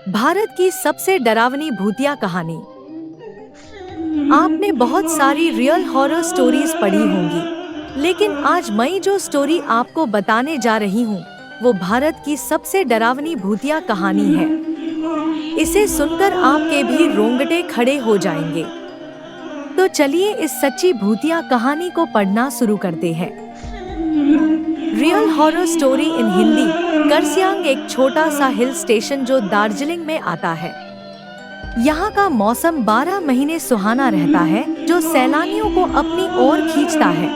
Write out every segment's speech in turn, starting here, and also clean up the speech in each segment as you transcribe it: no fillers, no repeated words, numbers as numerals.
भारत की सबसे डरावनी भूतिया कहानी। आपने बहुत सारी रियल हॉरर स्टोरीज पढ़ी होंगी, लेकिन आज मैं जो स्टोरी आपको बताने जा रही हूँ, वो भारत की सबसे डरावनी भूतिया कहानी है। इसे सुनकर आपके भी रोंगटे खड़े हो जाएंगे। तो चलिए इस सच्ची भूतिया कहानी को पढ़ना शुरू करते हैं। Real horror story in Hindi. Kurseong एक छोटा सा हिल स्टेशन जो दार्जिलिंग में आता है। यहाँ का मौसम 12 महीने सुहाना रहता है, जो सैलानियों को अपनी ओर खींचता है।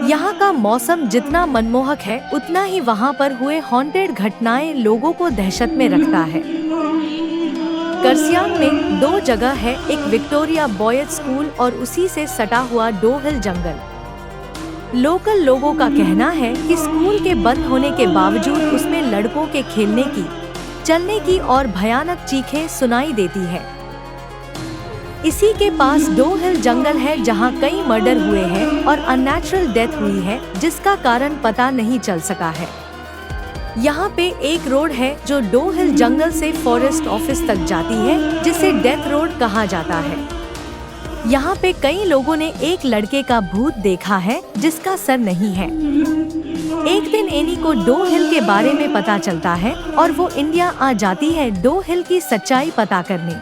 यहाँ का मौसम जितना मनमोहक है, उतना ही वहाँ पर हुए हॉन्टेड घटनाएं लोगों को दहशत में रखता है। करसियांग में 2 जगह है, एक विक्टोरिया बॉयज स्कूल और उसी से सटा हुआ डो हिल जंगल। लोकल लोगों का कहना है कि स्कूल के बंद होने के बावजूद उसमें लड़कों के खेलने की, चलने की और भयानक चीखें सुनाई देती है। इसी के पास डो हिल जंगल है, जहां कई मर्डर हुए हैं और अननेचुरल डेथ हुई है, जिसका कारण पता नहीं चल सका है। यहाँ पे एक रोड है जो डो हिल जंगल से फॉरेस्ट ऑफिस तक जाती है, जिसे डेथ रोड कहा जाता है। यहाँ पे कई लोगों ने एक लड़के का भूत देखा है, जिसका सर नहीं है। एक दिन एनी को डो हिल के बारे में पता चलता है और वो इंडिया आ जाती है डो हिल की सच्चाई पता करने।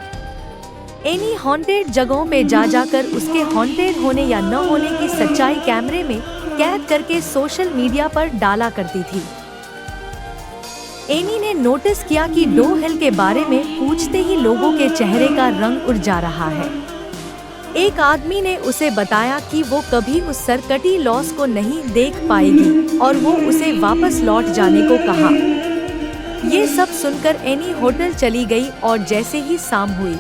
एनी हॉन्टेड जगहों पे जाकर उसके हॉन्टेड होने या न होने की सच्चाई कैमरे में कैद करके सोशल मीडिया पर डाला करती थी। एनी ने नोटिस किया कि डो हिल के बारे में पूछते ही लोगों के चेहरे का रंग उड़ जा रहा है। एक आदमी ने उसे बताया कि वो कभी उस सरकटी लॉस को नहीं देख पाएगी और वो उसे वापस लौट जाने को कहा। ये सब सुनकर एनी होटल चली गई और जैसे ही शाम हुई,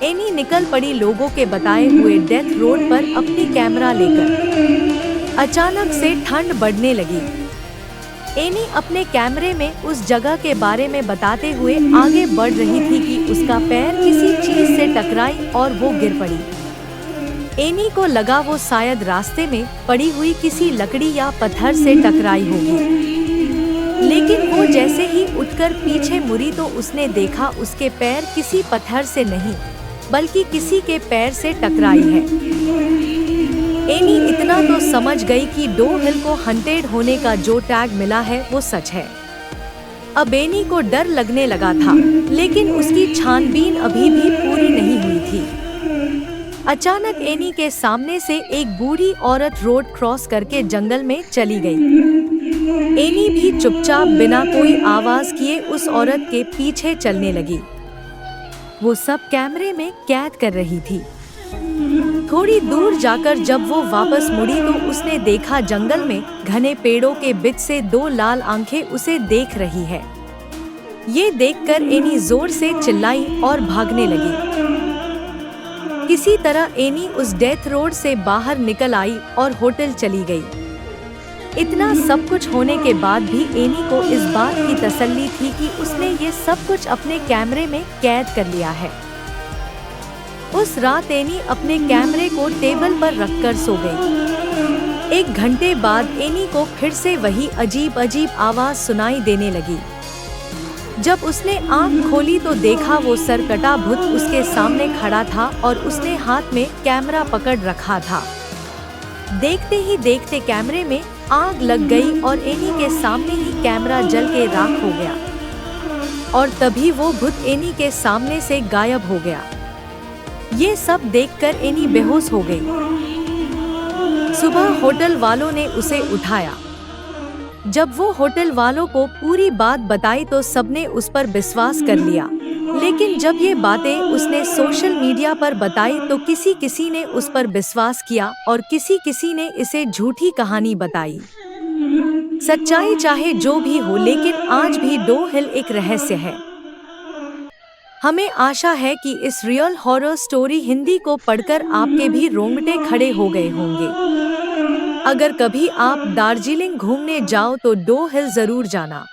एनी निकल पड़ी लोगों के बताए हुए डेथ रोड पर अपनी कैमरा लेकर। अचानक से ठंड बढ़ने लगी। एनी अपने कैमरे में उस जगह के बारे में बताते हुए आगे बढ़ रही थी कि उसका पैर किसी चीज से टकराई और वो गिर पड़ी। एनी को लगा वो शायद रास्ते में पड़ी हुई किसी लकड़ी या पत्थर से टकराई होगी, लेकिन वो जैसे ही उठकर पीछे मुड़ी तो उसने देखा उसके पैर किसी पत्थर से नहीं, बल्कि किसी के पैर से टकराई है। एनी इतना तो समझ गई कि डो हिल को हंटेड होने का जो टैग मिला है वो सच है। अब एनी को डर लगने लगा था, लेकिन उसकी छानबीन अभी भी पूरी नहीं हुई थी। अचानक एनी के सामने से एक बूढ़ी औरत रोड क्रॉस करके जंगल में चली गई। एनी भी चुपचाप बिना कोई आवाज किए उस औरत के पीछे चलने लगी। वो सब कैमरे में कैद कर रही थी। थोड़ी दूर जाकर जब वो वापस मुड़ी तो उसने देखा जंगल में घने पेड़ों के बीच से 2 लाल आंखें उसे देख रही है। ये देखकर एनी जोर से चिल्लाई और भागने लगी। किसी तरह एनी उस डेथ रोड से बाहर निकल आई और होटल चली गई। इतना सब कुछ होने के बाद भी एनी को इस बात की तसल्ली थी कि उसने ये सब कुछ अपने कैमरे में कैद कर लिया है। उस रात एनी अपने कैमरे को टेबल पर रखकर सो गई। 1 घंटे बाद एनी को फिर से वही अजीब आवाज सुनाई देने लगी। जब उसने आँख खोली तो देखा वो सरकटा भूत उसके सामने खड़ा था और उसने हाथ में कैमरा पकड़ रखा था। देखते ही देखते कैमरे में आग लग गई और एनी के सामने ही कैमरा जल के राख हो गया और तभी वो भूत एनी के सामने से गायब हो गया। ये सब देखकर एनी बेहोश हो गई। सुबह होटल वालों ने उसे उठाया। जब वो होटल वालों को पूरी बात बताई तो सबने उस पर विश्वास कर लिया, लेकिन जब ये बातें उसने सोशल मीडिया पर बताई तो किसी ने उस पर विश्वास किया और किसी ने इसे झूठी कहानी बताई। सच्चाई चाहे जो भी हो, लेकिन आज भी डो हिल एक रहस्य है। हमें आशा है कि इस रियल हॉरर स्टोरी हिंदी को पढ़कर आपके भी रोंगटे खड़े हो गए होंगे। अगर कभी आप दार्जिलिंग घूमने जाओ तो डो हिल जरूर जाना।